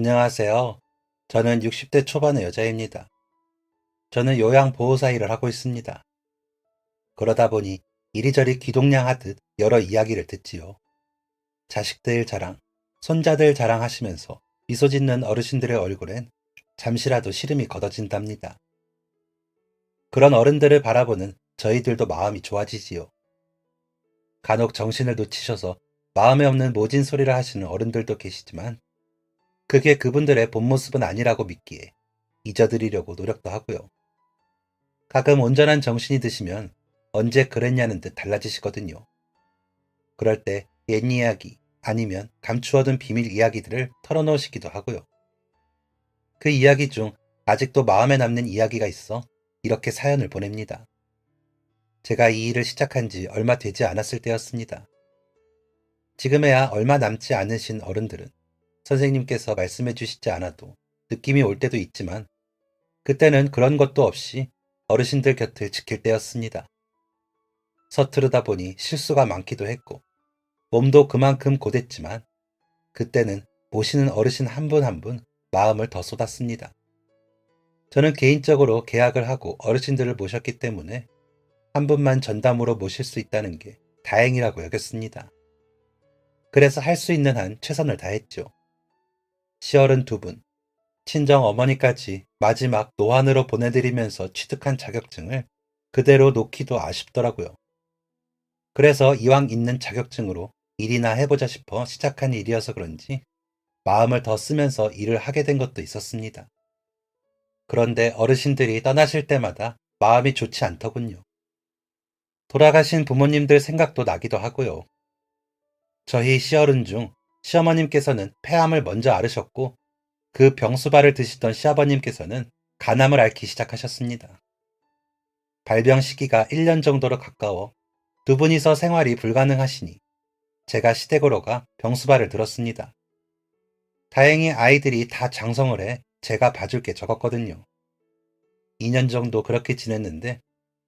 안녕하세요. 저는 60대 초반의 여자입니다. 저는 요양보호사 일을 하고 있습니다. 그러다 보니 이리저리 귀동냥하듯 여러 이야기를 듣지요. 자식들 자랑, 손자들 자랑하시면서 미소 짓는 어르신들의 얼굴엔 잠시라도 시름이 걷어진답니다. 그런 어른들을 바라보는 저희들도 마음이 좋아지지요. 간혹 정신을 놓치셔서 마음에 없는 모진 소리를 하시는 어른들도 계시지만 그게 그분들의 본 모습은 아니라고 믿기에 잊어드리려고 노력도 하고요. 가끔 온전한 정신이 드시면 언제 그랬냐는 듯 달라지시거든요. 그럴 때 옛 이야기 아니면 감추어둔 비밀 이야기들을 털어놓으시기도 하고요. 그 이야기 중 아직도 마음에 남는 이야기가 있어 이렇게 사연을 보냅니다. 제가 이 일을 시작한 지 얼마 되지 않았을 때였습니다. 지금에야 얼마 남지 않으신 어른들은 선생님께서 말씀해 주시지 않아도 느낌이 올 때도 있지만 그때는 그런 것도 없이 어르신들 곁을 지킬 때였습니다. 서투르다 보니 실수가 많기도 했고 몸도 그만큼 고됐지만 그때는 모시는 어르신 한 분 한 분 마음을 더 쏟았습니다. 저는 개인적으로 계약을 하고 어르신들을 모셨기 때문에 한 분만 전담으로 모실 수 있다는 게 다행이라고 여겼습니다. 그래서 할 수 있는 한 최선을 다했죠. 시어른 두 분, 친정 어머니까지 마지막 노안으로 보내드리면서 취득한 자격증을 그대로 놓기도 아쉽더라고요. 그래서 이왕 있는 자격증으로 일이나 해보자 싶어 시작한 일이어서 그런지 마음을 더 쓰면서 일을 하게 된 것도 있었습니다. 그런데 어르신들이 떠나실 때마다 마음이 좋지 않더군요. 돌아가신 부모님들 생각도 나기도 하고요. 저희 시어른 중 시어머님께서는 폐암을 먼저 앓으셨고 그 병수발을 드시던 시아버님께서는 간암을 앓기 시작하셨습니다. 발병 시기가 1년 정도로 가까워 두 분이서 생활이 불가능하시니 제가 시댁으로 가 병수발을 들었습니다. 다행히 아이들이 다 장성을 해 제가 봐줄 게 적었거든요. 2년 정도 그렇게 지냈는데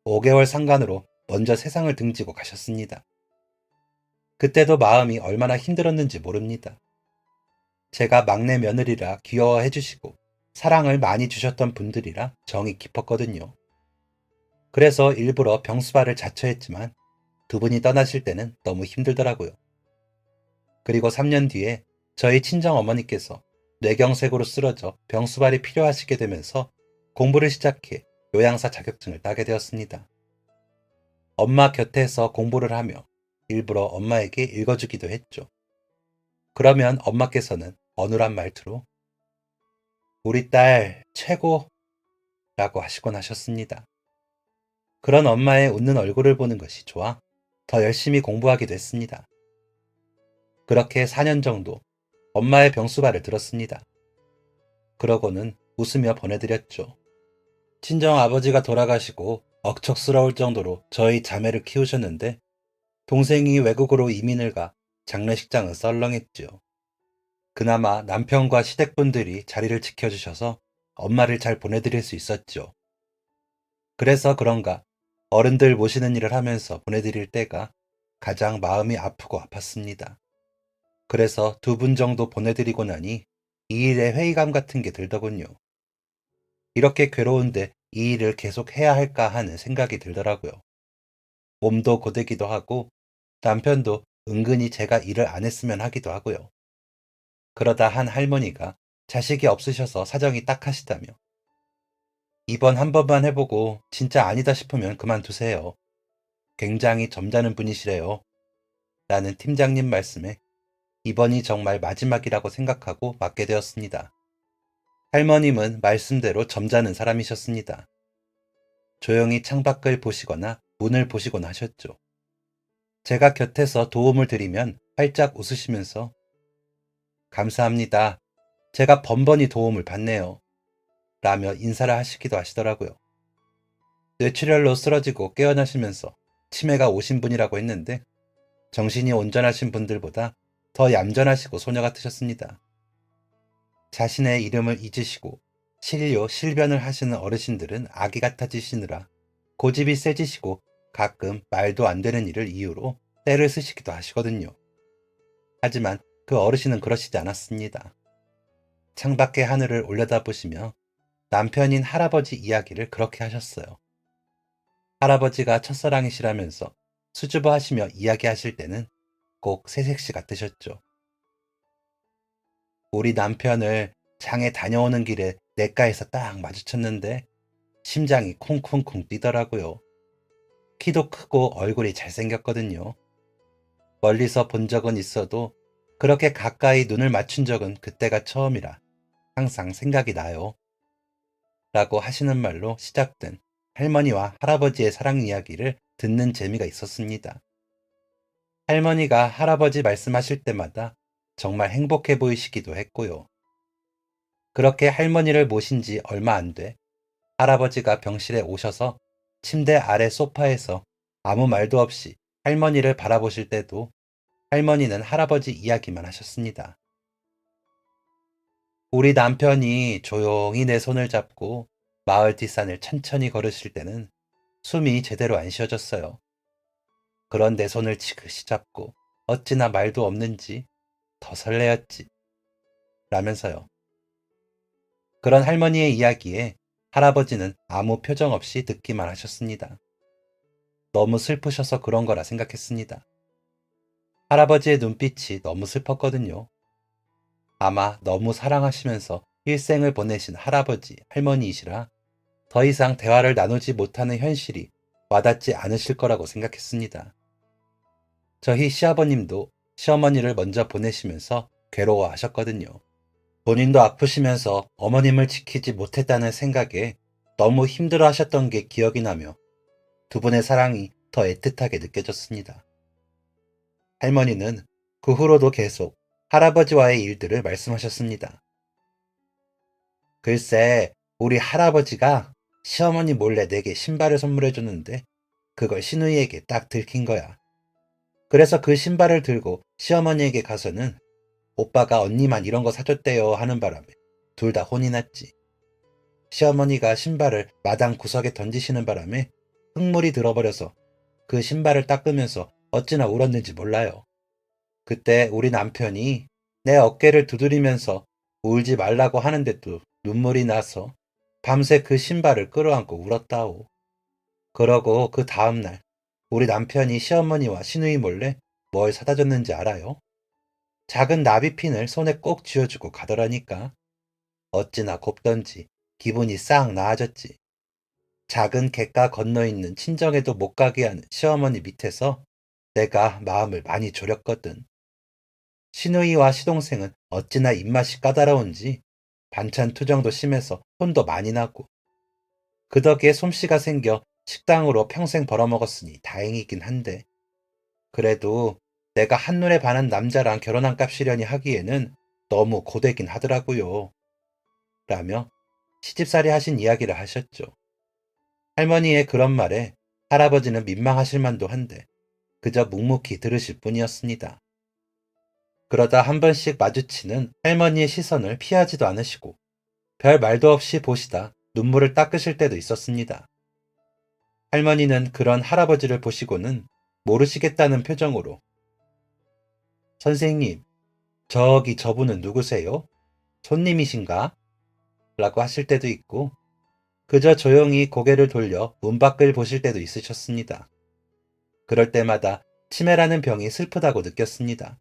5개월 상간으로 먼저 세상을 등지고 가셨습니다. 그때도 마음이 얼마나 힘들었는지 모릅니다. 제가 막내 며느리라 귀여워해 주시고 사랑을 많이 주셨던 분들이라 정이 깊었거든요. 그래서 일부러 병수발을 자처했지만 두 분이 떠나실 때는 너무 힘들더라고요. 그리고 3년 뒤에 저희 친정 어머니께서 뇌경색으로 쓰러져 병수발이 필요하시게 되면서 공부를 시작해 요양사 자격증을 따게 되었습니다. 엄마 곁에서 공부를 하며 일부러 엄마에게 읽어주기도 했죠. 그러면 엄마께서는 어눌한 말투로 우리 딸 최고! 라고 하시곤 하셨습니다. 그런 엄마의 웃는 얼굴을 보는 것이 좋아 더 열심히 공부하기도 했습니다. 그렇게 4년 정도 엄마의 병수발을 들었습니다. 그러고는 웃으며 보내드렸죠. 친정 아버지가 돌아가시고 억척스러울 정도로 저희 자매를 키우셨는데 동생이 외국으로 이민을 가 장례식장은 썰렁했죠. 그나마 남편과 시댁분들이 자리를 지켜주셔서 엄마를 잘 보내드릴 수 있었죠. 그래서 그런가 어른들 모시는 일을 하면서 보내드릴 때가 가장 마음이 아프고 아팠습니다. 그래서 두 분 정도 보내드리고 나니 이 일에 회의감 같은 게 들더군요. 이렇게 괴로운데 이 일을 계속 해야 할까 하는 생각이 들더라고요. 몸도 고되기도 하고 남편도 은근히 제가 일을 안 했으면 하기도 하고요. 그러다 한 할머니가 자식이 없으셔서 사정이 딱하시다며 이번 한 번만 해보고 진짜 아니다 싶으면 그만두세요. 굉장히 점잖은 분이시래요. 라는 팀장님 말씀에 이번이 정말 마지막이라고 생각하고 맞게 되었습니다. 할머님은 말씀대로 점잖은 사람이셨습니다. 조용히 창밖을 보시거나 문을 보시곤 하셨죠. 제가 곁에서 도움을 드리면 활짝 웃으시면서 감사합니다. 제가 번번이 도움을 받네요. 라며 인사를 하시기도 하시더라고요. 뇌출혈로 쓰러지고 깨어나시면서 치매가 오신 분이라고 했는데 정신이 온전하신 분들보다 더 얌전하시고 소녀 같으셨습니다. 자신의 이름을 잊으시고 실료, 실변을 하시는 어르신들은 아기 같아지시느라 고집이 세지시고 가끔 말도 안 되는 일을 이유로 떼를 쓰시기도 하시거든요. 하지만 그 어르신은 그러시지 않았습니다. 창밖의 하늘을 올려다보시며 남편인 할아버지 이야기를 그렇게 하셨어요. 할아버지가 첫사랑이시라면서 수줍어 하시며 이야기하실 때는 꼭 새색시 같으셨죠. 우리 남편을 장에 다녀오는 길에 냇가에서 딱 마주쳤는데 심장이 쿵쿵쿵 뛰더라고요. 키도 크고 얼굴이 잘생겼거든요. 멀리서 본 적은 있어도 그렇게 가까이 눈을 맞춘 적은 그때가 처음이라 항상 생각이 나요. 라고 하시는 말로 시작된 할머니와 할아버지의 사랑 이야기를 듣는 재미가 있었습니다. 할머니가 할아버지 말씀하실 때마다 정말 행복해 보이시기도 했고요. 그렇게 할머니를 모신 지 얼마 안 돼 할아버지가 병실에 오셔서 침대 아래 소파에서 아무 말도 없이 할머니를 바라보실 때도 할머니는 할아버지 이야기만 하셨습니다. 우리 남편이 조용히 내 손을 잡고 마을 뒷산을 천천히 걸으실 때는 숨이 제대로 안 쉬어졌어요. 그런 내 손을 지그시 잡고 어찌나 말도 없는지 더 설레었지 라면서요. 그런 할머니의 이야기에 할아버지는 아무 표정 없이 듣기만 하셨습니다. 너무 슬프셔서 그런 거라 생각했습니다. 할아버지의 눈빛이 너무 슬펐거든요. 아마 너무 사랑하시면서 일생을 보내신 할아버지, 할머니이시라 더 이상 대화를 나누지 못하는 현실이 와닿지 않으실 거라고 생각했습니다. 저희 시아버님도 시어머니를 먼저 보내시면서 괴로워하셨거든요. 본인도 아프시면서 어머님을 지키지 못했다는 생각에 너무 힘들어 하셨던 게 기억이 나며 두 분의 사랑이 더 애틋하게 느껴졌습니다. 할머니는 그 후로도 계속 할아버지와의 일들을 말씀하셨습니다. 글쎄, 우리 할아버지가 시어머니 몰래 내게 신발을 선물해 줬는데 그걸 시누이에게 딱 들킨 거야. 그래서 그 신발을 들고 시어머니에게 가서는 오빠가 언니만 이런 거 사줬대요 하는 바람에 둘 다 혼이 났지. 시어머니가 신발을 마당 구석에 던지시는 바람에 흙물이 들어버려서 그 신발을 닦으면서 어찌나 울었는지 몰라요. 그때 우리 남편이 내 어깨를 두드리면서 울지 말라고 하는데도 눈물이 나서 밤새 그 신발을 끌어안고 울었다오. 그러고 그 다음날 우리 남편이 시어머니와 시누이 몰래 뭘 사다 줬는지 알아요? 작은 나비핀을 손에 꼭 쥐어주고 가더라니까. 어찌나 곱던지 기분이 싹 나아졌지. 작은 갯가 건너 있는 친정에도 못 가게 하는 시어머니 밑에서 내가 마음을 많이 졸였거든. 시누이와 시동생은 어찌나 입맛이 까다로운지 반찬 투정도 심해서 혼도 많이 나고 그 덕에 솜씨가 생겨 식당으로 평생 벌어먹었으니 다행이긴 한데 그래도 내가 한눈에 반한 남자랑 결혼한 값이려니 하기에는 너무 고되긴 하더라고요. 라며 시집살이 하신 이야기를 하셨죠. 할머니의 그런 말에 할아버지는 민망하실 만도 한데 그저 묵묵히 들으실 뿐이었습니다. 그러다 한 번씩 마주치는 할머니의 시선을 피하지도 않으시고 별 말도 없이 보시다 눈물을 닦으실 때도 있었습니다. 할머니는 그런 할아버지를 보시고는 모르시겠다는 표정으로 선생님, 저기 저분은 누구세요? 손님이신가? 라고 하실 때도 있고 그저 조용히 고개를 돌려 문 밖을 보실 때도 있으셨습니다. 그럴 때마다 치매라는 병이 슬프다고 느꼈습니다.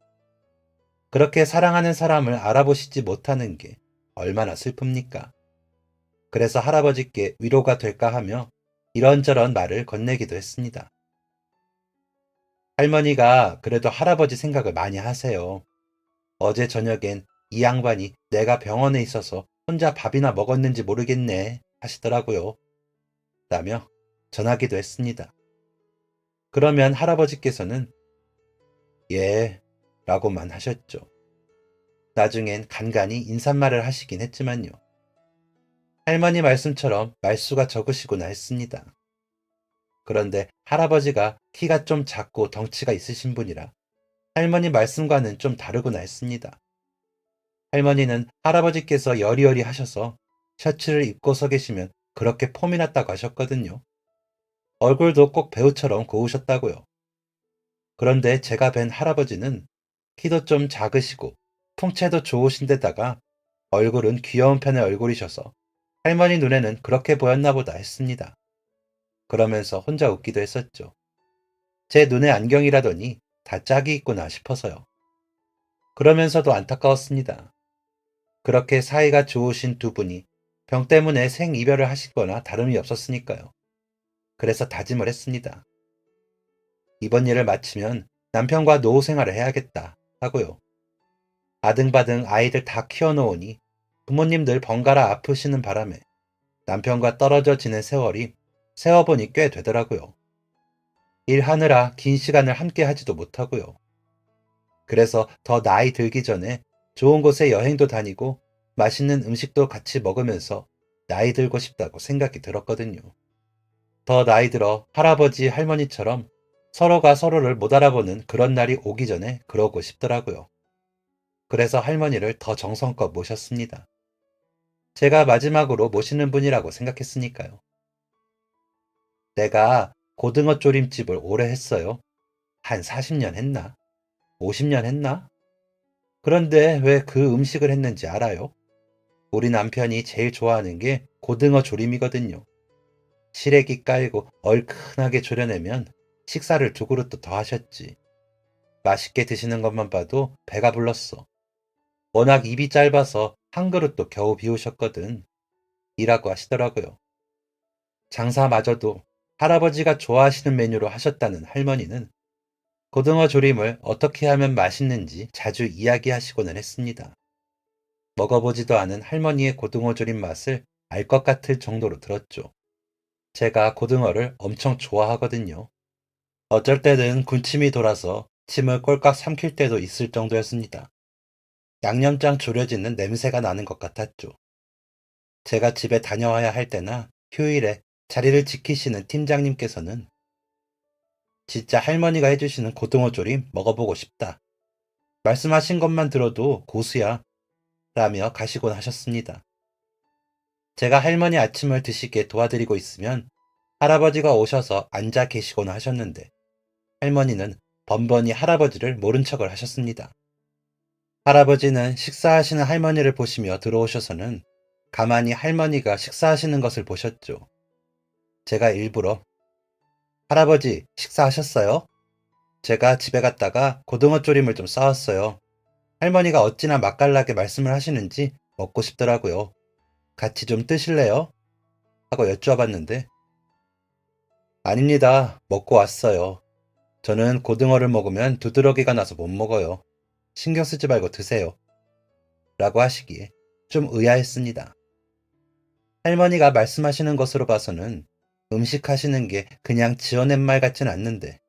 그렇게 사랑하는 사람을 알아보시지 못하는 게 얼마나 슬픕니까? 그래서 할아버지께 위로가 될까 하며 이런저런 말을 건네기도 했습니다. 할머니가 그래도 할아버지 생각을 많이 하세요. 어제 저녁엔 이 양반이 내가 병원에 있어서 혼자 밥이나 먹었는지 모르겠네 하시더라고요. 라며 전하기도 했습니다. 그러면 할아버지께서는 예 라고만 하셨죠. 나중엔 간간히 인사말을 하시긴 했지만요. 할머니 말씀처럼 말수가 적으시구나 했습니다. 그런데 할아버지가 키가 좀 작고 덩치가 있으신 분이라 할머니 말씀과는 좀 다르구나 했습니다. 할머니는 할아버지께서 여리여리 하셔서 셔츠를 입고 서 계시면 그렇게 폼이 났다고 하셨거든요. 얼굴도 꼭 배우처럼 고우셨다고요. 그런데 제가 뵌 할아버지는 키도 좀 작으시고 풍채도 좋으신 데다가 얼굴은 귀여운 편의 얼굴이셔서 할머니 눈에는 그렇게 보였나 보다 했습니다. 그러면서 혼자 웃기도 했었죠. 제 눈에 안경이라더니 다 짝이 있구나 싶어서요. 그러면서도 안타까웠습니다. 그렇게 사이가 좋으신 두 분이 병 때문에 생이별을 하시거나 다름이 없었으니까요. 그래서 다짐을 했습니다. 이번 일을 마치면 남편과 노후 생활을 해야겠다 하고요. 아등바등 아이들 다 키워놓으니 부모님들 번갈아 아프시는 바람에 남편과 떨어져 지낸 세월이 세어보니 꽤 되더라고요. 일하느라 긴 시간을 함께 하지도 못하고요. 그래서 더 나이 들기 전에 좋은 곳에 여행도 다니고 맛있는 음식도 같이 먹으면서 나이 들고 싶다고 생각이 들었거든요. 더 나이 들어 할아버지 할머니처럼 서로가 서로를 못 알아보는 그런 날이 오기 전에 그러고 싶더라고요. 그래서 할머니를 더 정성껏 모셨습니다. 제가 마지막으로 모시는 분이라고 생각했으니까요. 내가 고등어 조림집을 오래 했어요. 한 40년 했나? 50년 했나? 그런데 왜 그 음식을 했는지 알아요? 우리 남편이 제일 좋아하는 게 고등어 조림이거든요. 시래기 깔고 얼큰하게 졸여내면 식사를 두 그릇도 더 하셨지. 맛있게 드시는 것만 봐도 배가 불렀어. 워낙 입이 짧아서 한 그릇도 겨우 비우셨거든. 이라고 하시더라고요. 장사마저도 할아버지가 좋아하시는 메뉴로 하셨다는 할머니는 고등어 조림을 어떻게 하면 맛있는지 자주 이야기하시고는 했습니다. 먹어보지도 않은 할머니의 고등어 조림 맛을 알 것 같을 정도로 들었죠. 제가 고등어를 엄청 좋아하거든요. 어쩔 때는 군침이 돌아서 침을 꼴깍 삼킬 때도 있을 정도였습니다. 양념장 졸여지는 냄새가 나는 것 같았죠. 제가 집에 다녀와야 할 때나 휴일에 자리를 지키시는 팀장님께서는 진짜 할머니가 해주시는 고등어 조림 먹어보고 싶다. 말씀하신 것만 들어도 고수야. 라며 가시곤 하셨습니다. 제가 할머니 아침을 드시게 도와드리고 있으면 할아버지가 오셔서 앉아 계시곤 하셨는데 할머니는 번번이 할아버지를 모른 척을 하셨습니다. 할아버지는 식사하시는 할머니를 보시며 들어오셔서는 가만히 할머니가 식사하시는 것을 보셨죠. 제가 일부러 할아버지 식사하셨어요? 제가 집에 갔다가 고등어 조림을 좀 싸왔어요. 할머니가 어찌나 맛깔나게 말씀을 하시는지 먹고 싶더라고요. 같이 좀 뜨실래요? 하고 여쭈어봤는데 아닙니다. 먹고 왔어요. 저는 고등어를 먹으면 두드러기가 나서 못 먹어요. 신경 쓰지 말고 드세요. 라고 하시기에 좀 의아했습니다. 할머니가 말씀하시는 것으로 봐서는 음식 하시는 게 그냥 지어낸 말 같진 않는데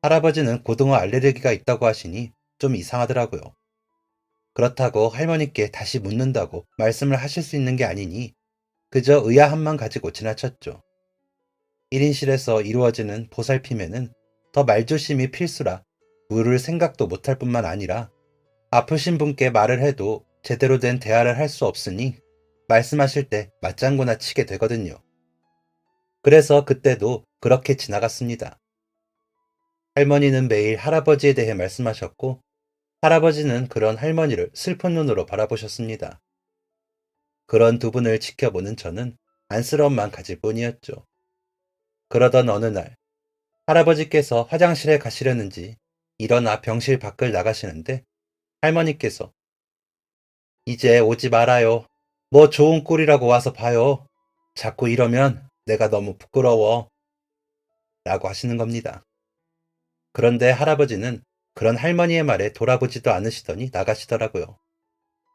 할아버지는 고등어 알레르기가 있다고 하시니 좀 이상하더라고요. 그렇다고 할머니께 다시 묻는다고 말씀을 하실 수 있는 게 아니니 그저 의아함만 가지고 지나쳤죠. 1인실에서 이루어지는 보살핌에는 더 말조심이 필수라 물을 생각도 못할 뿐만 아니라 아프신 분께 말을 해도 제대로 된 대화를 할 수 없으니 말씀하실 때 맞장구나 치게 되거든요. 그래서 그때도 그렇게 지나갔습니다. 할머니는 매일 할아버지에 대해 말씀하셨고 할아버지는 그런 할머니를 슬픈 눈으로 바라보셨습니다. 그런 두 분을 지켜보는 저는 안쓰러움만 가질 뿐이었죠. 그러던 어느 날 할아버지께서 화장실에 가시려는지 일어나 병실 밖을 나가시는데 할머니께서 이제 오지 말아요. 뭐 좋은 꼴이라고 와서 봐요. 자꾸 이러면 내가 너무 부끄러워. 라고 하시는 겁니다. 그런데 할아버지는 그런 할머니의 말에 돌아보지도 않으시더니 나가시더라고요.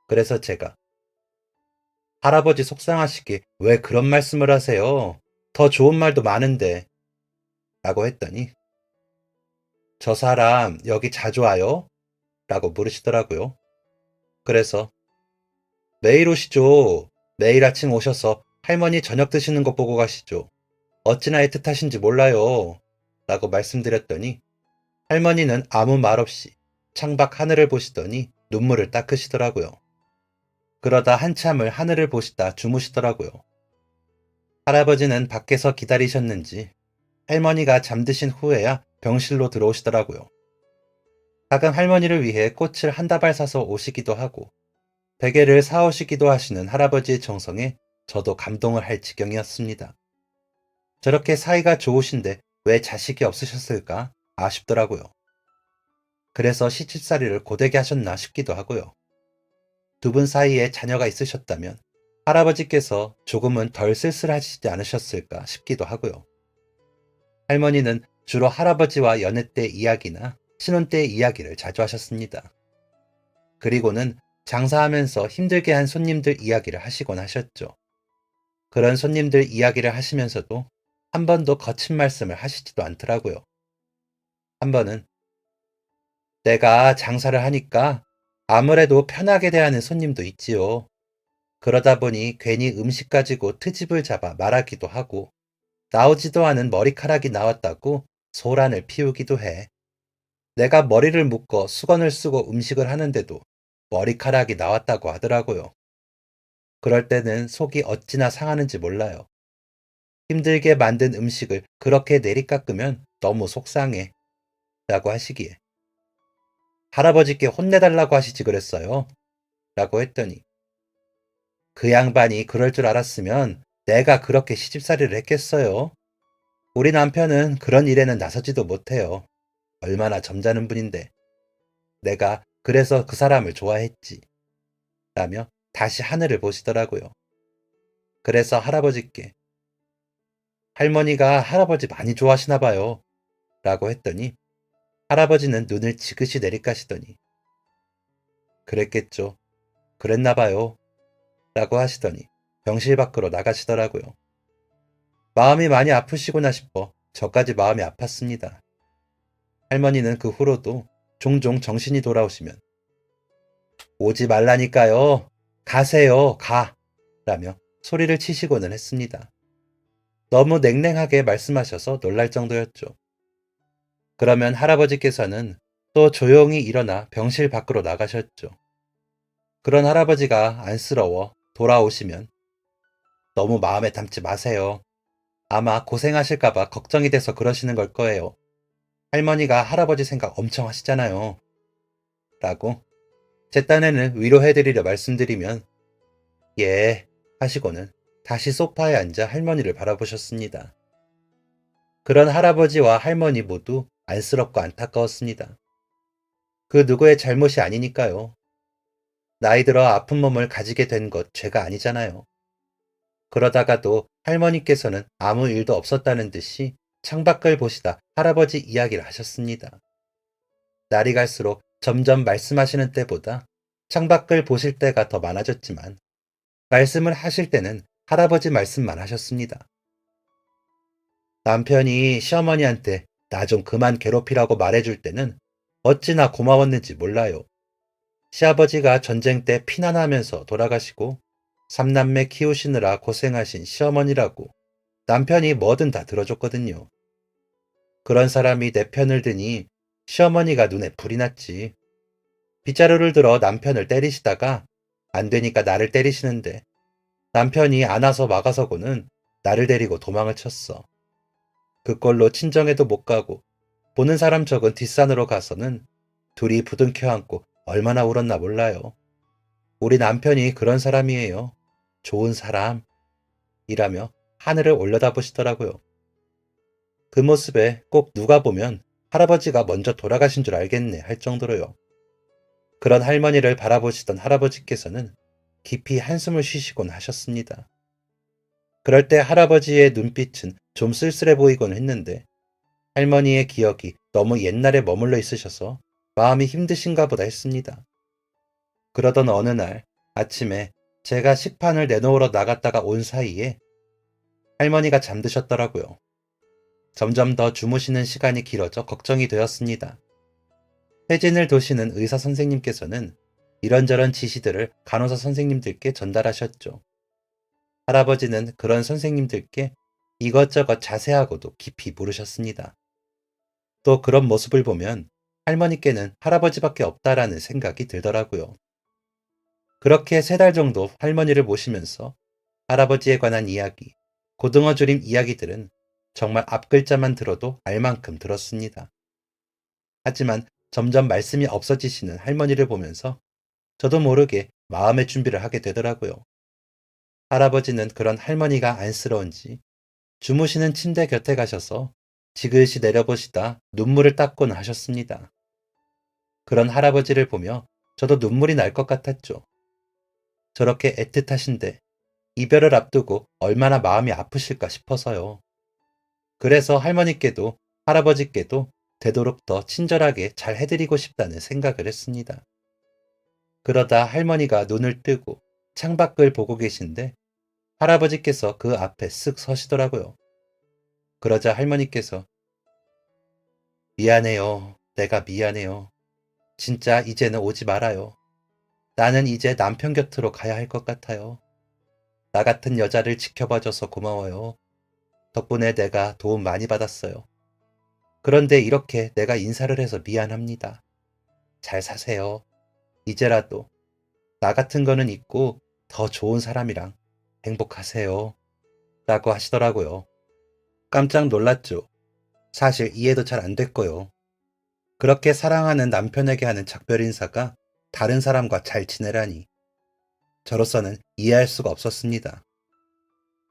그래서 제가 할아버지 속상하시게 왜 그런 말씀을 하세요? 더 좋은 말도 많은데. 라고 했더니 저 사람 여기 자주 와요? 라고 물으시더라고요. 그래서 매일 오시죠. 매일 아침 오셔서 할머니 저녁 드시는 거 보고 가시죠. 어찌나 애틋하신지 몰라요. 라고 말씀드렸더니 할머니는 아무 말 없이 창밖 하늘을 보시더니 눈물을 닦으시더라고요. 그러다 한참을 하늘을 보시다 주무시더라고요. 할아버지는 밖에서 기다리셨는지 할머니가 잠드신 후에야 병실로 들어오시더라고요. 가끔 할머니를 위해 꽃을 한 다발 사서 오시기도 하고 베개를 사오시기도 하시는 할아버지의 정성에 저도 감동을 할 지경이었습니다. 저렇게 사이가 좋으신데 왜 자식이 없으셨을까 아쉽더라고요. 그래서 시집살이를 고되게 하셨나 싶기도 하고요. 두 분 사이에 자녀가 있으셨다면 할아버지께서 조금은 덜 쓸쓸하시지 않으셨을까 싶기도 하고요. 할머니는 주로 할아버지와 연애 때 이야기나 신혼 때 이야기를 자주 하셨습니다. 그리고는 장사하면서 힘들게 한 손님들 이야기를 하시곤 하셨죠. 그런 손님들 이야기를 하시면서도 한 번도 거친 말씀을 하시지도 않더라고요. 한 번은 내가 장사를 하니까 아무래도 편하게 대하는 손님도 있지요. 그러다 보니 괜히 음식 가지고 트집을 잡아 말하기도 하고 나오지도 않은 머리카락이 나왔다고 소란을 피우기도 해. 내가 머리를 묶어 수건을 쓰고 음식을 하는데도 머리카락이 나왔다고 하더라고요. 그럴 때는 속이 어찌나 상하는지 몰라요. 힘들게 만든 음식을 그렇게 내리깎으면 너무 속상해. 라고 하시기에 할아버지께 혼내달라고 하시지 그랬어요. 라고 했더니 그 양반이 그럴 줄 알았으면 내가 그렇게 시집살이를 했겠어요. 우리 남편은 그런 일에는 나서지도 못해요. 얼마나 점잖은 분인데. 내가 그래서 그 사람을 좋아했지. 라며 다시 하늘을 보시더라고요. 그래서 할아버지께 할머니가 할아버지 많이 좋아하시나 봐요. 라고 했더니 할아버지는 눈을 지그시 내리까시더니 그랬겠죠. 그랬나 봐요. 라고 하시더니 병실 밖으로 나가시더라고요. 마음이 많이 아프시구나 싶어 저까지 마음이 아팠습니다. 할머니는 그 후로도 종종 정신이 돌아오시면 오지 말라니까요. 가세요. 가. 라며 소리를 치시고는 했습니다. 너무 냉랭하게 말씀하셔서 놀랄 정도였죠. 그러면 할아버지께서는 또 조용히 일어나 병실 밖으로 나가셨죠. 그런 할아버지가 안쓰러워 돌아오시면 너무 마음에 담지 마세요. 아마 고생하실까봐 걱정이 돼서 그러시는 걸 거예요. 할머니가 할아버지 생각 엄청 하시잖아요. 라고 제 딴에는 위로해드리려 말씀드리면 예 하시고는 다시 소파에 앉아 할머니를 바라보셨습니다. 그런 할아버지와 할머니 모두 안쓰럽고 안타까웠습니다. 그 누구의 잘못이 아니니까요. 나이 들어 아픈 몸을 가지게 된 것 죄가 아니잖아요. 그러다가도 할머니께서는 아무 일도 없었다는 듯이 창밖을 보시다 할아버지 이야기를 하셨습니다. 날이 갈수록 점점 말씀하시는 때보다 창밖을 보실 때가 더 많아졌지만 말씀을 하실 때는 할아버지 말씀만 하셨습니다. 남편이 시어머니한테 나 좀 그만 괴롭히라고 말해줄 때는 어찌나 고마웠는지 몰라요. 시아버지가 전쟁 때 피난하면서 돌아가시고 삼남매 키우시느라 고생하신 시어머니라고 남편이 뭐든 다 들어줬거든요. 그런 사람이 내 편을 드니 시어머니가 눈에 불이 났지. 빗자루를 들어 남편을 때리시다가 안 되니까 나를 때리시는데 남편이 안아서 막아서고는 나를 데리고 도망을 쳤어. 그꼴로 친정에도 못 가고 보는 사람 적은 뒷산으로 가서는 둘이 부둥켜 안고 얼마나 울었나 몰라요. 우리 남편이 그런 사람이에요. 좋은 사람. 이라며 하늘을 올려다보시더라고요. 그 모습에 꼭 누가 보면 할아버지가 먼저 돌아가신 줄 알겠네 할 정도로요. 그런 할머니를 바라보시던 할아버지께서는 깊이 한숨을 쉬시곤 하셨습니다. 그럴 때 할아버지의 눈빛은 좀 쓸쓸해 보이곤 했는데 할머니의 기억이 너무 옛날에 머물러 있으셔서 마음이 힘드신가 보다 했습니다. 그러던 어느 날 아침에 제가 식판을 내놓으러 나갔다가 온 사이에 할머니가 잠드셨더라고요. 점점 더 주무시는 시간이 길어져 걱정이 되었습니다. 회진을 도시는 의사 선생님께서는 이런저런 지시들을 간호사 선생님들께 전달하셨죠. 할아버지는 그런 선생님들께 이것저것 자세하고도 깊이 물으셨습니다. 또 그런 모습을 보면 할머니께는 할아버지밖에 없다라는 생각이 들더라고요. 그렇게 3달 정도 할머니를 모시면서 할아버지에 관한 이야기, 고등어 조림 이야기들은 정말 앞글자만 들어도 알 만큼 들었습니다. 하지만 점점 말씀이 없어지시는 할머니를 보면서 저도 모르게 마음의 준비를 하게 되더라고요. 할아버지는 그런 할머니가 안쓰러운지 주무시는 침대 곁에 가셔서 지그시 내려보시다 눈물을 닦곤 하셨습니다. 그런 할아버지를 보며 저도 눈물이 날 것 같았죠. 저렇게 애틋하신데 이별을 앞두고 얼마나 마음이 아프실까 싶어서요. 그래서 할머니께도 할아버지께도 되도록 더 친절하게 잘 해드리고 싶다는 생각을 했습니다. 그러다 할머니가 눈을 뜨고 창밖을 보고 계신데 할아버지께서 그 앞에 쓱 서시더라고요. 그러자 할머니께서 미안해요. 내가 미안해요. 진짜 이제는 오지 말아요. 나는 이제 남편 곁으로 가야 할 것 같아요. 나 같은 여자를 지켜봐줘서 고마워요. 덕분에 내가 도움 많이 받았어요. 그런데 이렇게 내가 인사를 해서 미안합니다. 잘 사세요. 이제라도 나 같은 거는 있고 더 좋은 사람이랑 행복하세요. 라고 하시더라고요. 깜짝 놀랐죠. 사실 이해도 잘 안 됐고요. 그렇게 사랑하는 남편에게 하는 작별 인사가 다른 사람과 잘 지내라니 저로서는 이해할 수가 없었습니다.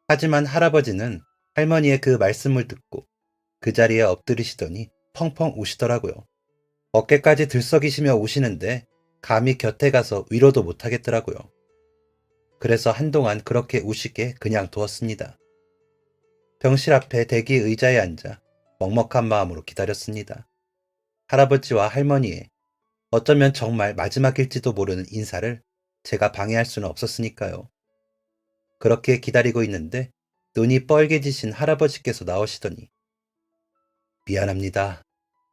하지만 할아버지는 할머니의 그 말씀을 듣고 그 자리에 엎드리시더니 펑펑 우시더라고요. 어깨까지 들썩이시며 우시는데 감히 곁에 가서 위로도 못하겠더라고요. 그래서 한동안 그렇게 우시게 그냥 두었습니다. 병실 앞에 대기 의자에 앉아 먹먹한 마음으로 기다렸습니다. 할아버지와 할머니의 어쩌면 정말 마지막일지도 모르는 인사를 제가 방해할 수는 없었으니까요. 그렇게 기다리고 있는데 눈이 뻘개지신 할아버지께서 나오시더니 미안합니다.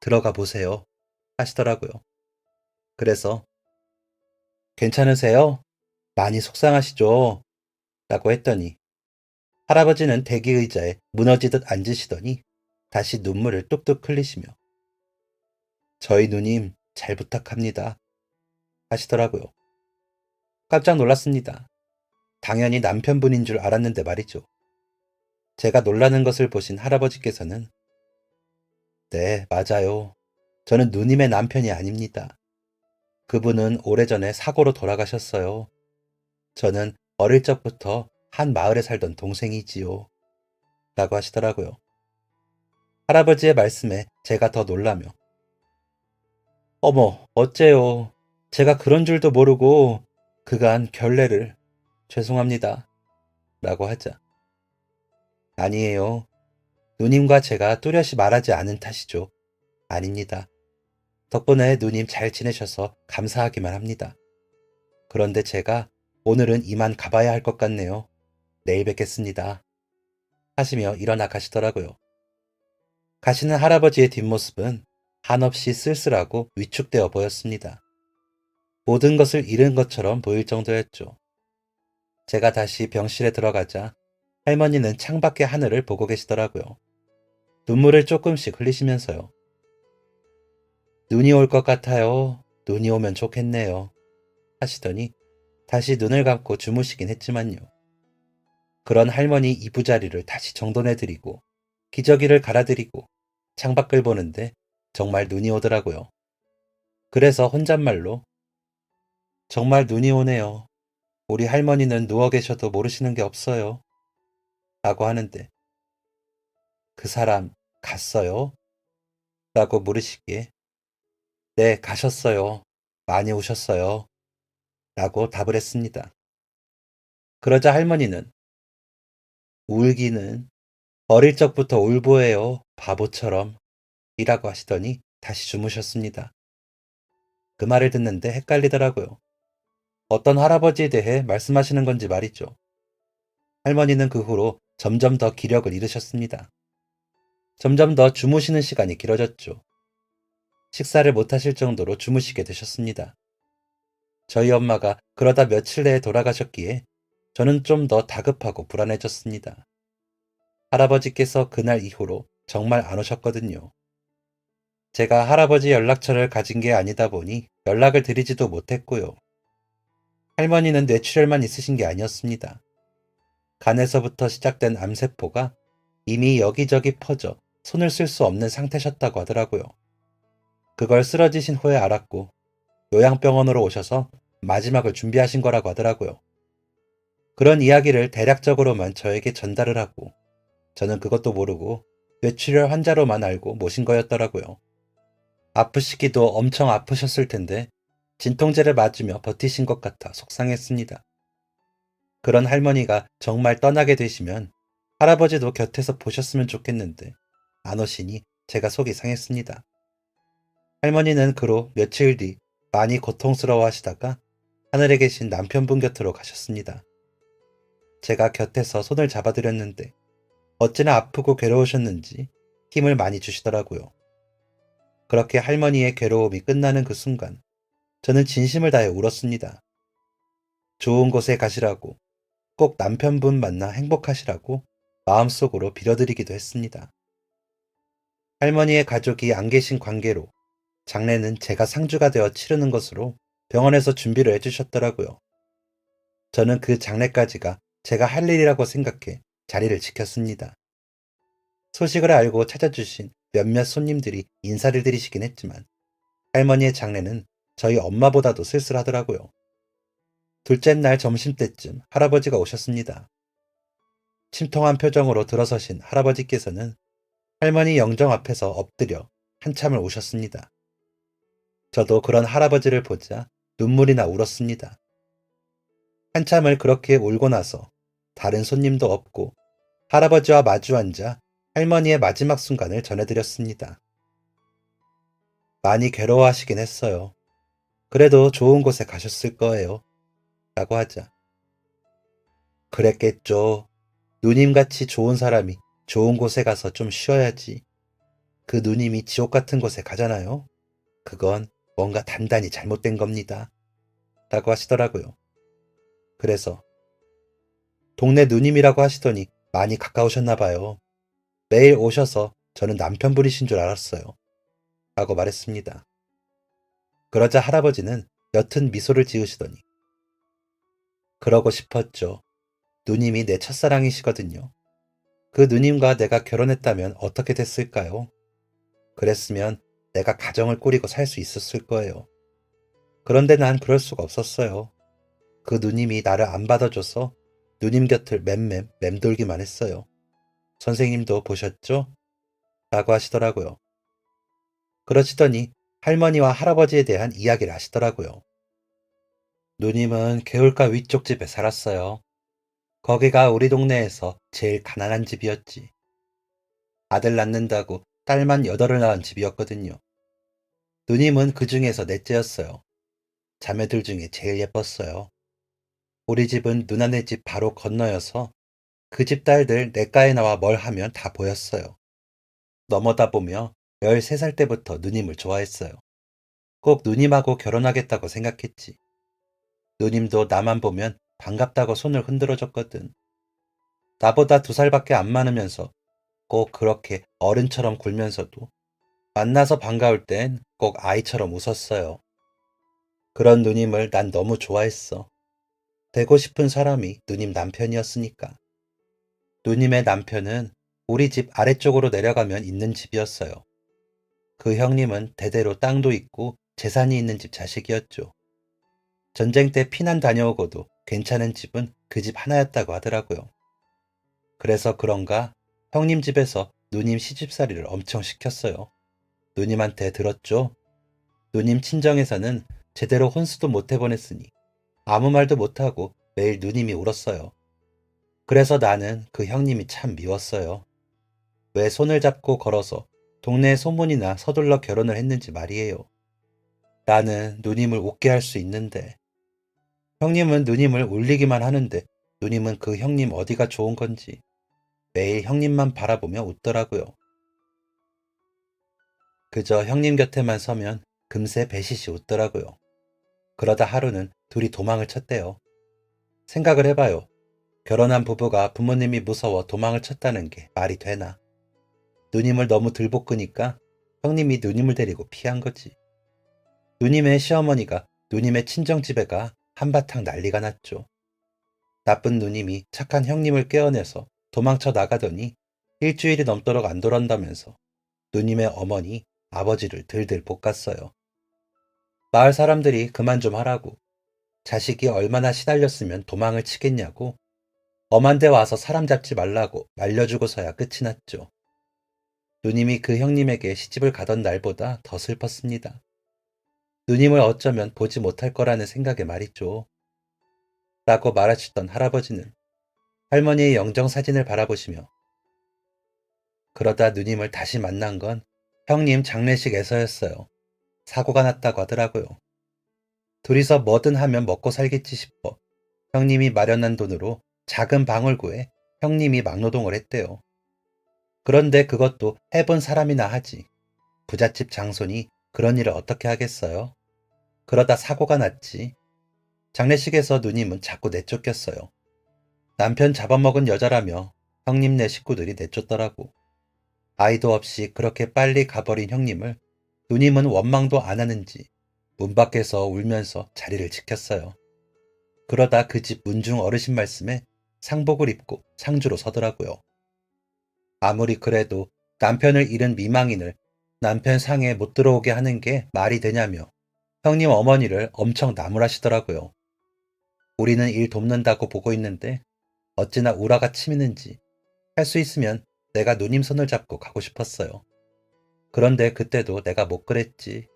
들어가 보세요. 하시더라고요. 그래서 괜찮으세요? 많이 속상하시죠? 라고 했더니 할아버지는 대기 의자에 무너지듯 앉으시더니 다시 눈물을 뚝뚝 흘리시며 저희 누님 잘 부탁합니다. 하시더라고요. 깜짝 놀랐습니다. 당연히 남편분인 줄 알았는데 말이죠. 제가 놀라는 것을 보신 할아버지께서는 네, 맞아요. 저는 누님의 남편이 아닙니다. 그분은 오래전에 사고로 돌아가셨어요. 저는 어릴 적부터 한 마을에 살던 동생이지요. 라고 하시더라고요. 할아버지의 말씀에 제가 더 놀라며 어머, 어째요. 제가 그런 줄도 모르고 그간 결례를 죄송합니다. 라고 하자. 아니에요. 누님과 제가 뚜렷이 말하지 않은 탓이죠. 아닙니다. 덕분에 누님 잘 지내셔서 감사하기만 합니다. 그런데 제가 오늘은 이만 가봐야 할 것 같네요. 내일 뵙겠습니다. 하시며 일어나 가시더라고요. 가시는 할아버지의 뒷모습은 한없이 쓸쓸하고 위축되어 보였습니다. 모든 것을 잃은 것처럼 보일 정도였죠. 제가 다시 병실에 들어가자 할머니는 창밖의 하늘을 보고 계시더라고요. 눈물을 조금씩 흘리시면서요. 눈이 올 것 같아요. 눈이 오면 좋겠네요. 하시더니 다시 눈을 감고 주무시긴 했지만요. 그런 할머니 이부자리를 다시 정돈해드리고 기저귀를 갈아드리고 창밖을 보는데 정말 눈이 오더라고요. 그래서 혼잣말로 정말 눈이 오네요. 우리 할머니는 누워 계셔도 모르시는 게 없어요. 라고 하는데 그 사람 갔어요? 라고 물으시기에 네, 가셨어요. 많이 우셨어요. 라고 답을 했습니다. 그러자 할머니는 울기는 어릴 적부터 울보예요. 바보처럼. 이라고 하시더니 다시 주무셨습니다. 그 말을 듣는데 헷갈리더라고요. 어떤 할아버지에 대해 말씀하시는 건지 말이죠. 할머니는 그 후로 점점 더 기력을 잃으셨습니다. 점점 더 주무시는 시간이 길어졌죠. 식사를 못하실 정도로 주무시게 되셨습니다. 저희 엄마가 그러다 며칠 내에 돌아가셨기에 저는 좀 더 다급하고 불안해졌습니다. 할아버지께서 그날 이후로 정말 안 오셨거든요. 제가 할아버지 연락처를 가진 게 아니다 보니 연락을 드리지도 못했고요. 할머니는 뇌출혈만 있으신 게 아니었습니다. 간에서부터 시작된 암세포가 이미 여기저기 퍼져 손을 쓸 수 없는 상태셨다고 하더라고요. 그걸 쓰러지신 후에 알았고 요양병원으로 오셔서 마지막을 준비하신 거라고 하더라고요. 그런 이야기를 대략적으로만 저에게 전달을 하고 저는 그것도 모르고 뇌출혈 환자로만 알고 모신 거였더라고요. 아프시기도 엄청 아프셨을 텐데 진통제를 맞으며 버티신 것 같아 속상했습니다. 그런 할머니가 정말 떠나게 되시면 할아버지도 곁에서 보셨으면 좋겠는데 안 오시니 제가 속이 상했습니다. 할머니는 그로 며칠 뒤 많이 고통스러워 하시다가 하늘에 계신 남편분 곁으로 가셨습니다. 제가 곁에서 손을 잡아드렸는데 어찌나 아프고 괴로우셨는지 힘을 많이 주시더라고요. 그렇게 할머니의 괴로움이 끝나는 그 순간 저는 진심을 다해 울었습니다. 좋은 곳에 가시라고 꼭 남편분 만나 행복하시라고 마음속으로 빌어드리기도 했습니다. 할머니의 가족이 안 계신 관계로 장례는 제가 상주가 되어 치르는 것으로 병원에서 준비를 해주셨더라고요. 저는 그 장례까지가 제가 할 일이라고 생각해 자리를 지켰습니다. 소식을 알고 찾아주신 몇몇 손님들이 인사를 드리시긴 했지만 할머니의 장례는 저희 엄마보다도 쓸쓸하더라고요. 둘째 날 점심때쯤 할아버지가 오셨습니다. 침통한 표정으로 들어서신 할아버지께서는 할머니 영정 앞에서 엎드려 한참을 우셨습니다. 저도 그런 할아버지를 보자 눈물이 나 울었습니다. 한참을 그렇게 울고 나서 다른 손님도 없고 할아버지와 마주 앉아 할머니의 마지막 순간을 전해드렸습니다. 많이 괴로워하시긴 했어요. 그래도 좋은 곳에 가셨을 거예요. 라고 하자. 그랬겠죠. 누님같이 좋은 사람이 좋은 곳에 가서 좀 쉬어야지. 그 누님이 지옥 같은 곳에 가잖아요. 그건 뭔가 단단히 잘못된 겁니다. 라고 하시더라고요. 그래서 동네 누님이라고 하시더니 많이 가까우셨나 봐요. 매일 오셔서 저는 남편분이신 줄 알았어요. 라고 말했습니다. 그러자 할아버지는 옅은 미소를 지으시더니 그러고 싶었죠. 누님이 내 첫사랑이시거든요. 그 누님과 내가 결혼했다면 어떻게 됐을까요? 그랬으면 내가 가정을 꾸리고 살 수 있었을 거예요. 그런데 난 그럴 수가 없었어요. 그 누님이 나를 안 받아줘서 누님 곁을 맴돌기만 했어요. 선생님도 보셨죠? 라고 하시더라고요. 그러시더니 할머니와 할아버지에 대한 이야기를 하시더라고요. 누님은 개울가 위쪽 집에 살았어요. 거기가 우리 동네에서 제일 가난한 집이었지. 아들 낳는다고 딸만 8을 낳은 집이었거든요. 누님은 그 중에서 넷째였어요. 자매들 중에 제일 예뻤어요. 우리 집은 누나네 집 바로 건너여서 그 집 딸들 냇가에 나와 뭘 하면 다 보였어요. 넘어다 보며 13살 때부터 누님을 좋아했어요. 꼭 누님하고 결혼하겠다고 생각했지. 누님도 나만 보면 반갑다고 손을 흔들어줬거든. 나보다 2살밖에 안 많으면서 꼭 그렇게 어른처럼 굴면서도 만나서 반가울 땐 꼭 아이처럼 웃었어요. 그런 누님을 난 너무 좋아했어. 되고 싶은 사람이 누님 남편이었으니까. 누님의 남편은 우리 집 아래쪽으로 내려가면 있는 집이었어요. 그 형님은 대대로 땅도 있고 재산이 있는 집 자식이었죠. 전쟁 때 피난 다녀오고도 괜찮은 집은 그 집 하나였다고 하더라고요. 그래서 그런가 형님 집에서 누님 시집살이를 엄청 시켰어요. 누님한테 들었죠? 누님 친정에서는 제대로 혼수도 못 해보냈으니 아무 말도 못하고 매일 누님이 울었어요. 그래서 나는 그 형님이 참 미웠어요. 왜 손을 잡고 걸어서 동네에 소문이나 서둘러 결혼을 했는지 말이에요. 나는 누님을 웃게 할 수 있는데 형님은 누님을 울리기만 하는데 누님은 그 형님 어디가 좋은 건지 매일 형님만 바라보며 웃더라고요. 그저 형님 곁에만 서면 금세 배시시 웃더라고요. 그러다 하루는 둘이 도망을 쳤대요. 생각을 해봐요. 결혼한 부부가 부모님이 무서워 도망을 쳤다는 게 말이 되나? 누님을 너무 들볶으니까 형님이 누님을 데리고 피한 거지. 누님의 시어머니가 누님의 친정집에 가 한바탕 난리가 났죠. 나쁜 누님이 착한 형님을 깨어내서 도망쳐 나가더니 일주일이 넘도록 안 돌아온다면서 누님의 어머니, 아버지를 들들 볶았어요. 마을 사람들이 그만 좀 하라고 자식이 얼마나 시달렸으면 도망을 치겠냐고 엄한 데 와서 사람 잡지 말라고 말려주고서야 끝이 났죠. 누님이 그 형님에게 시집을 가던 날보다 더 슬펐습니다. 누님을 어쩌면 보지 못할 거라는 생각에 말이죠. 라고 말하시던 할아버지는 할머니의 영정사진을 바라보시며 그러다 누님을 다시 만난 건 형님 장례식에서였어요. 사고가 났다고 하더라고요. 둘이서 뭐든 하면 먹고 살겠지 싶어 형님이 마련한 돈으로 작은 방을 구해 형님이 막노동을 했대요. 그런데 그것도 해본 사람이나 하지. 부잣집 장손이 그런 일을 어떻게 하겠어요? 그러다 사고가 났지. 장례식에서 누님은 자꾸 내쫓겼어요. 남편 잡아먹은 여자라며 형님네 식구들이 내쫓더라고. 아이도 없이 그렇게 빨리 가버린 형님을 누님은 원망도 안 하는지 문 밖에서 울면서 자리를 지켰어요. 그러다 그 집 문중 어르신 말씀에 상복을 입고 상주로 서더라고요. 아무리 그래도 남편을 잃은 미망인을 남편 상에 못 들어오게 하는 게 말이 되냐며 형님 어머니를 엄청 나무라시더라고요. 우리는 일 돕는다고 보고 있는데 어찌나 우라가 치미는지 할 수 있으면 내가 누님 손을 잡고 가고 싶었어요. 그런데 그때도 내가 못 그랬지.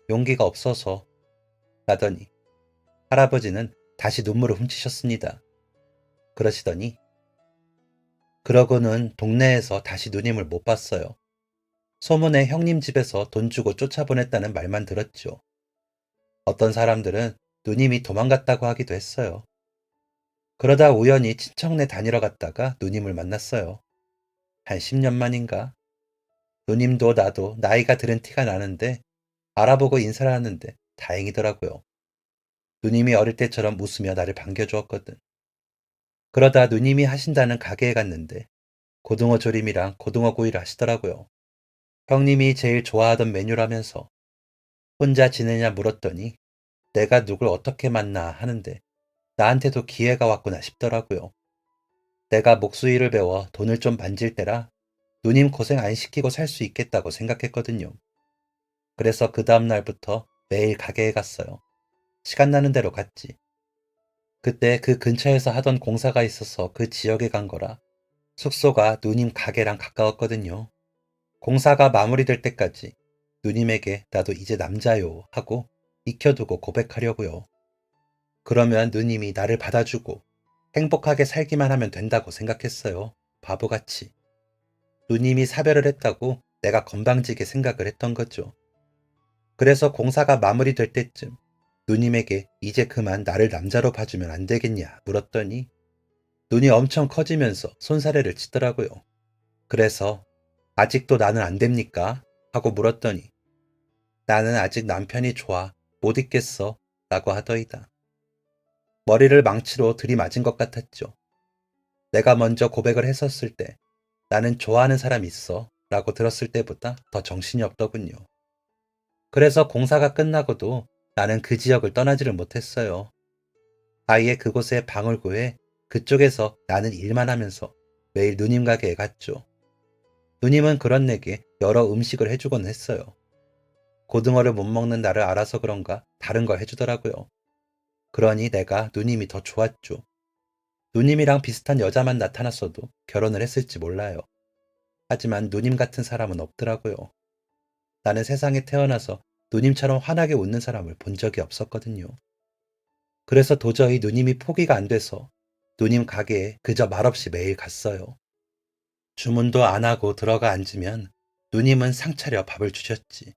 용기가 없어서 라더니 할아버지는 다시 눈물을 훔치셨습니다. 그러시더니 그러고는 동네에서 다시 누님을 못 봤어요. 소문에 형님 집에서 돈 주고 쫓아보냈다는 말만 들었죠. 어떤 사람들은 누님이 도망갔다고 하기도 했어요. 그러다 우연히 친척네 다니러 갔다가 누님을 만났어요. 한 10년 만인가? 누님도 나도 나이가 들은 티가 나는데 알아보고 인사를 하는데 다행이더라고요. 누님이 어릴 때처럼 웃으며 나를 반겨주었거든. 그러다 누님이 하신다는 가게에 갔는데 고등어 조림이랑 고등어 구이를 하시더라고요. 형님이 제일 좋아하던 메뉴라면서 혼자 지내냐 물었더니 내가 누굴 어떻게 만나 하는데 나한테도 기회가 왔구나 싶더라고요. 내가 목수일을 배워 돈을 좀 만질 때라 누님 고생 안 시키고 살 수 있겠다고 생각했거든요. 그래서 그 다음 날부터 매일 가게에 갔어요. 시간 나는 대로 갔지. 그때 그 근처에서 하던 공사가 있어서 그 지역에 간 거라 숙소가 누님 가게랑 가까웠거든요. 공사가 마무리될 때까지 누님에게 나도 이제 남자요 하고 익혀두고 고백하려고요. 그러면 누님이 나를 받아주고 행복하게 살기만 하면 된다고 생각했어요. 바보같이. 누님이 사별을 했다고 내가 건방지게 생각을 했던 거죠. 그래서 공사가 마무리될 때쯤 누님에게 이제 그만 나를 남자로 봐주면 안 되겠냐 물었더니 눈이 엄청 커지면서 손사래를 치더라고요. 그래서 아직도 나는 안 됩니까? 하고 물었더니 나는 아직 남편이 좋아 못 있겠어 라고 하더이다. 머리를 망치로 들이맞은 것 같았죠. 내가 먼저 고백을 했었을 때 나는 좋아하는 사람 있어 라고 들었을 때보다 더 정신이 없더군요. 그래서 공사가 끝나고도 나는 그 지역을 떠나지를 못했어요. 아예 그곳에 방을 구해 그쪽에서 나는 일만 하면서 매일 누님 가게에 갔죠. 누님은 그런 내게 여러 음식을 해주곤 했어요. 고등어를 못 먹는 나를 알아서 그런가 다른 걸 해주더라고요. 그러니 내가 누님이 더 좋았죠. 누님이랑 비슷한 여자만 나타났어도 결혼을 했을지 몰라요. 하지만 누님 같은 사람은 없더라고요. 나는 세상에 태어나서 누님처럼 환하게 웃는 사람을 본 적이 없었거든요. 그래서 도저히 누님이 포기가 안 돼서 누님 가게에 그저 말없이 매일 갔어요. 주문도 안 하고 들어가 앉으면 누님은 상 차려 밥을 주셨지.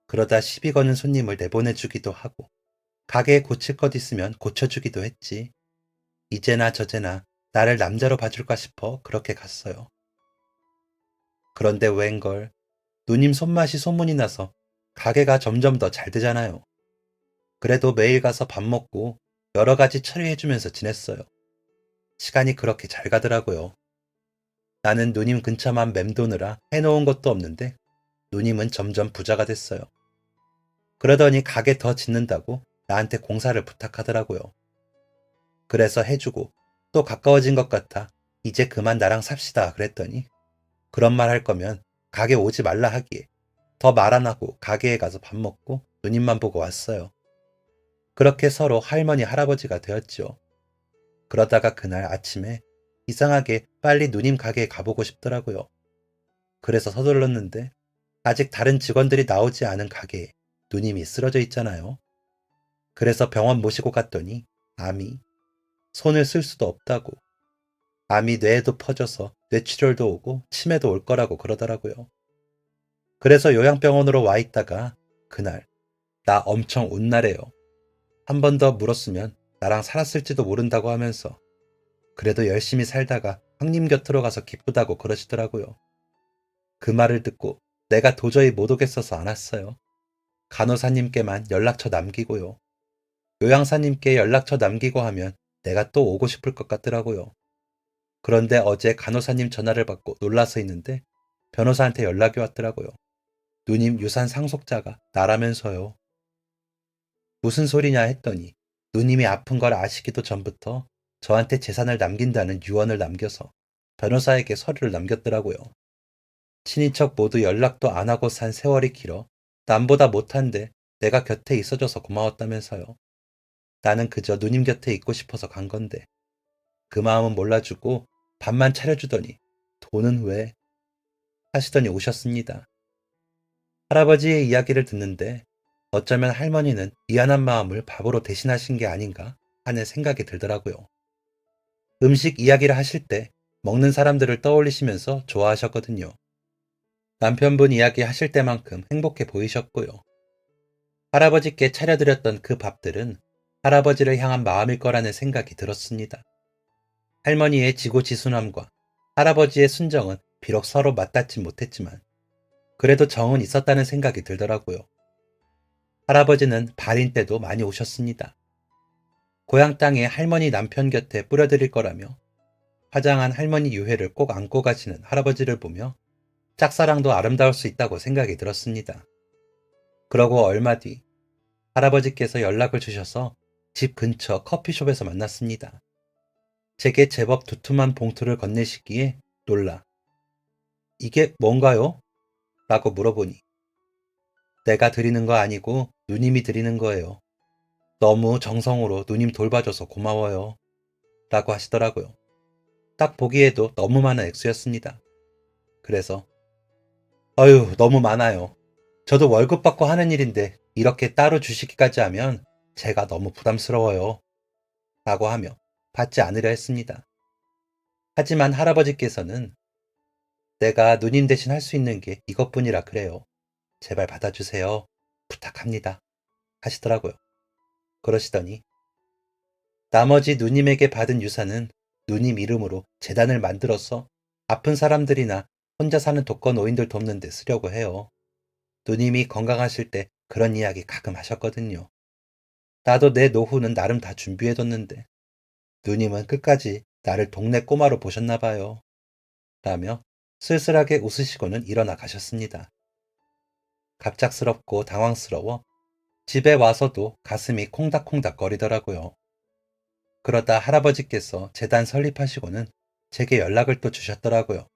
그러다 시비 거는 손님을 내보내주기도 하고 가게에 고칠 것 있으면 고쳐주기도 했지. 이제나 저제나 나를 남자로 봐줄까 싶어 그렇게 갔어요. 그런데 웬걸 누님 손맛이 소문이 나서 가게가 점점 더 잘 되잖아요. 그래도 매일 가서 밥 먹고 여러 가지 처리해주면서 지냈어요. 시간이 그렇게 잘 가더라고요. 나는 누님 근처만 맴도느라 해놓은 것도 없는데 누님은 점점 부자가 됐어요. 그러더니 가게 더 짓는다고 나한테 공사를 부탁하더라고요. 그래서 해주고 또 가까워진 것 같아 이제 그만 나랑 삽시다 그랬더니 그런 말 할 거면 가게 오지 말라 하기에 더 말 안 하고 가게에 가서 밥 먹고 누님만 보고 왔어요. 그렇게 서로 할머니 할아버지가 되었죠. 그러다가 그날 아침에 이상하게 빨리 누님 가게에 가보고 싶더라고요. 그래서 서둘렀는데 아직 다른 직원들이 나오지 않은 가게에 누님이 쓰러져 있잖아요. 그래서 병원 모시고 갔더니 암이 손을 쓸 수도 없다고, 암이 뇌에도 퍼져서 뇌출혈도 오고 치매도 올 거라고 그러더라고요. 그래서 요양병원으로 와 있다가 그날 나 엄청 온나래요. 한 번 더 물었으면 나랑 살았을지도 모른다고 하면서 그래도 열심히 살다가 형님 곁으로 가서 기쁘다고 그러시더라고요. 그 말을 듣고 내가 도저히 못 오겠어서 안 왔어요. 간호사님께만 연락처 남기고요. 요양사님께 연락처 남기고 하면 내가 또 오고 싶을 것 같더라고요. 그런데 어제 간호사님 전화를 받고 놀라서 있는데 변호사한테 연락이 왔더라고요. 누님 유산 상속자가 나라면서요. 무슨 소리냐 했더니 누님이 아픈 걸 아시기도 전부터 저한테 재산을 남긴다는 유언을 남겨서 변호사에게 서류를 남겼더라고요. 친인척 모두 연락도 안 하고 산 세월이 길어 남보다 못한데 내가 곁에 있어줘서 고마웠다면서요. 나는 그저 누님 곁에 있고 싶어서 간 건데 그 마음은 몰라주고 밥만 차려주더니 돈은 왜? 하시더니 오셨습니다. 할아버지의 이야기를 듣는데 어쩌면 할머니는 미안한 마음을 밥으로 대신하신 게 아닌가 하는 생각이 들더라고요. 음식 이야기를 하실 때 먹는 사람들을 떠올리시면서 좋아하셨거든요. 남편분 이야기 하실 때만큼 행복해 보이셨고요. 할아버지께 차려드렸던 그 밥들은 할아버지를 향한 마음일 거라는 생각이 들었습니다. 할머니의 지고지순함과 할아버지의 순정은 비록 서로 맞닿지 못했지만 그래도 정은 있었다는 생각이 들더라고요. 할아버지는 발인 때도 많이 오셨습니다. 고향 땅에 할머니 남편 곁에 뿌려드릴 거라며 화장한 할머니 유해를 꼭 안고 가시는 할아버지를 보며 짝사랑도 아름다울 수 있다고 생각이 들었습니다. 그러고 얼마 뒤 할아버지께서 연락을 주셔서 집 근처 커피숍에서 만났습니다. 제게 제법 두툼한 봉투를 건네시기에 놀라 이게 뭔가요? 라고 물어보니 내가 드리는 거 아니고 누님이 드리는 거예요. 너무 정성으로 누님 돌봐줘서 고마워요. 라고 하시더라고요. 딱 보기에도 너무 많은 액수였습니다. 그래서 어휴 너무 많아요. 저도 월급 받고 하는 일인데 이렇게 따로 주시기까지 하면 제가 너무 부담스러워요. 라고 하며 받지 않으려 했습니다. 하지만 할아버지께서는 내가 누님 대신 할 수 있는 게 이것뿐이라 그래요. 제발 받아주세요. 부탁합니다. 하시더라고요. 그러시더니 나머지 누님에게 받은 유산은 누님 이름으로 재단을 만들어서 아픈 사람들이나 혼자 사는 독거노인들 돕는 데 쓰려고 해요. 누님이 건강하실 때 그런 이야기 가끔 하셨거든요. 나도 내 노후는 나름 다 준비해뒀는데 누님은 끝까지 나를 동네 꼬마로 보셨나 봐요. 라며 쓸쓸하게 웃으시고는 일어나 가셨습니다. 갑작스럽고 당황스러워 집에 와서도 가슴이 콩닥콩닥 거리더라고요. 그러다 할아버지께서 재단 설립하시고는 제게 연락을 또 주셨더라고요.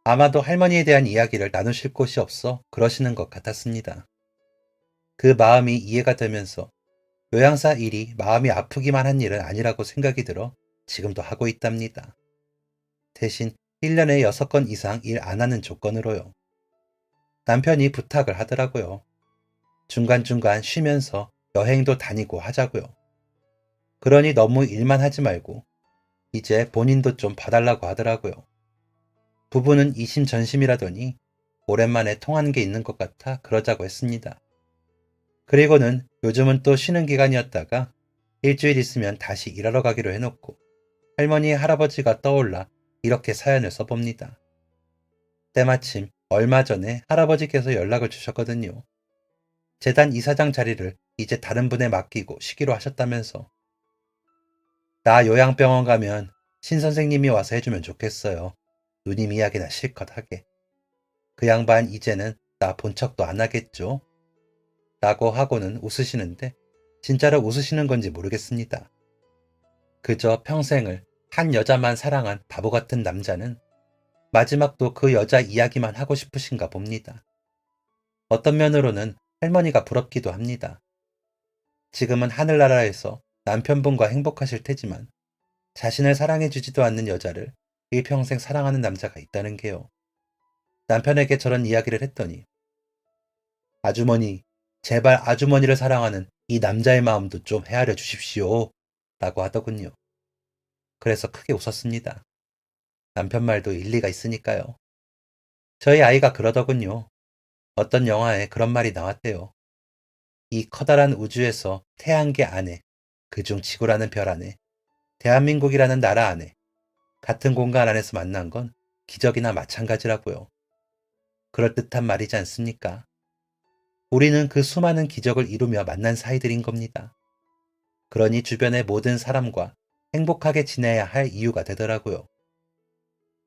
아마도 할머니에 대한 이야기를 나누실 곳이 없어 그러시는 것 같았습니다. 그 마음이 이해가 되면서 요양사 일이 마음이 아프기만 한 일은 아니라고 생각이 들어 지금도 하고 있답니다. 대신 1년에 6건 이상 일 안 하는 조건으로요. 남편이 부탁을 하더라고요. 중간중간 쉬면서 여행도 다니고 하자고요. 그러니 너무 일만 하지 말고 이제 본인도 좀 봐달라고 하더라고요. 부부는 이심전심이라더니 오랜만에 통한 게 있는 것 같아 그러자고 했습니다. 그리고는 요즘은 또 쉬는 기간이었다가 일주일 있으면 다시 일하러 가기로 해놓고 할머니 할아버지가 떠올라 이렇게 사연을 써봅니다. 때마침 얼마 전에 할아버지께서 연락을 주셨거든요. 재단 이사장 자리를 이제 다른 분에 맡기고 쉬기로 하셨다면서 나 요양병원 가면 신 선생님이 와서 해주면 좋겠어요. 누님 이야기나 실컷 하게. 그 양반 이제는 나 본 척도 안 하겠죠? 라고 하고는 웃으시는데 진짜로 웃으시는 건지 모르겠습니다. 그저 평생을 한 여자만 사랑한 바보 같은 남자는 마지막도 그 여자 이야기만 하고 싶으신가 봅니다. 어떤 면으로는 할머니가 부럽기도 합니다. 지금은 하늘나라에서 남편분과 행복하실 테지만 자신을 사랑해주지도 않는 여자를 일평생 사랑하는 남자가 있다는 게요. 남편에게 저런 이야기를 했더니 아주머니, 제발 아주머니를 사랑하는 이 남자의 마음도 좀 헤아려 주십시오. 라고 하더군요. 그래서 크게 웃었습니다. 남편 말도 일리가 있으니까요. 저희 아이가 그러더군요. 어떤 영화에 그런 말이 나왔대요. 이 커다란 우주에서 태양계 안에, 그중 지구라는 별 안에, 대한민국이라는 나라 안에, 같은 공간 안에서 만난 건 기적이나 마찬가지라고요. 그럴듯한 말이지 않습니까? 우리는 그 수많은 기적을 이루며 만난 사이들인 겁니다. 그러니 주변의 모든 사람과 행복하게 지내야 할 이유가 되더라고요.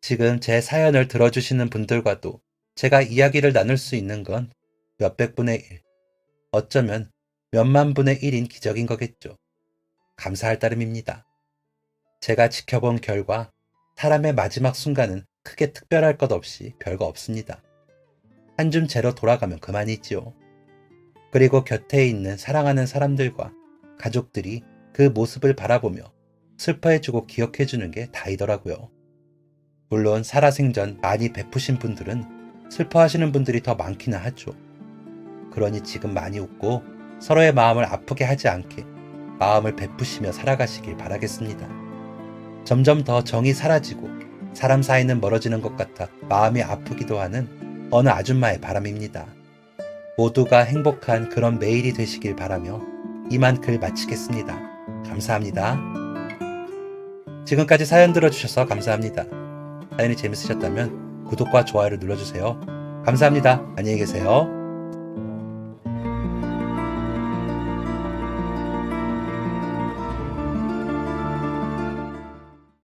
지금 제 사연을 들어주시는 분들과도 제가 이야기를 나눌 수 있는 건 몇백 분의 1, 어쩌면 몇만 분의 1인 기적인 거겠죠. 감사할 따름입니다. 제가 지켜본 결과 사람의 마지막 순간은 크게 특별할 것 없이 별거 없습니다. 한 줌 재로 돌아가면 그만이지요. 그리고 곁에 있는 사랑하는 사람들과 가족들이 그 모습을 바라보며 슬퍼해주고 기억해주는 게 다이더라고요. 물론 살아생전 많이 베푸신 분들은 슬퍼하시는 분들이 더 많기는 하죠. 그러니 지금 많이 웃고 서로의 마음을 아프게 하지 않게 마음을 베푸시며 살아가시길 바라겠습니다. 점점 더 정이 사라지고 사람 사이는 멀어지는 것 같아 마음이 아프기도 하는 어느 아줌마의 바람입니다. 모두가 행복한 그런 매일이 되시길 바라며 이만 글 마치겠습니다. 감사합니다. 지금까지 사연 들어주셔서 감사합니다. 사연이 재밌으셨다면 구독과 좋아요를 눌러주세요. 감사합니다. 안녕히 계세요.